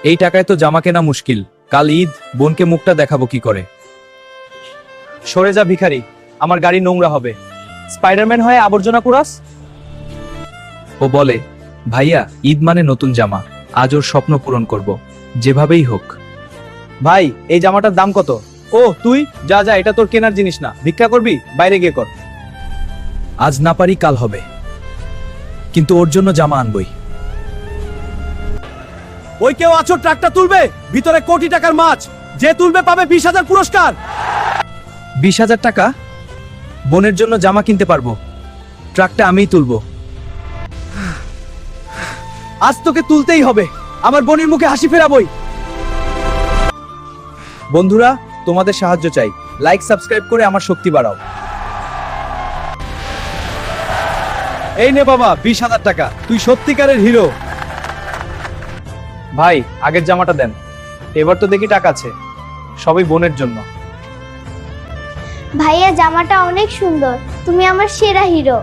এই টাকায় তো জামা কেনা মুশকিল। কাল ঈদ, বোনকে মুখটা দেখাবো কি করে? সরে যা ভিখারি, আমার গাড়ি নোংরা হবে। স্পাইডারম্যান হয়ে আবর্জনা কুড়াস। ও বলে, ভাইয়া ঈদ মানে নতুন জামা, আজ ওর স্বপ্ন পূরণ করব, যেভাবেই হোক। ভাই এই জামাটার দাম কত? ও তুই যা যা, এটা তোর কেনার জিনিস না। ভিক্ষা করবি? বাইরে গিয়ে কর। আজ না পারি কাল হবে, কিন্তু ওর জন্য জামা আনবই। ওই কেউ আছো ট্রাকটা তুলবে? ভিতরে কোটি টাকার মাছ, যে তুলবে পাবে 20,000 পুরস্কার। 20,000 টাকা? বোনের জন্য জামা কিনতে পারবো, ট্রাকটা আমিই তুলবো। আজ তোকে তুলতেই হবে, আমার বোনের মুখে হাসি ফেরাবই। বন্ধুরা, তোমাদের সাহায্য চাই। লাইক সাবস্ক্রাইব করে আমার শক্তি বাড়াও। এই নে বাবা 20,000 টাকা, তুই সত্যিকারের হিরো। ভাই আগের জামাটা দেন, এবার তো দেখি টাকা আছে। সবই বোনের জন্য। ভাইয়া জামাটা অনেক সুন্দর, তুমি আমার সেরা হিরো।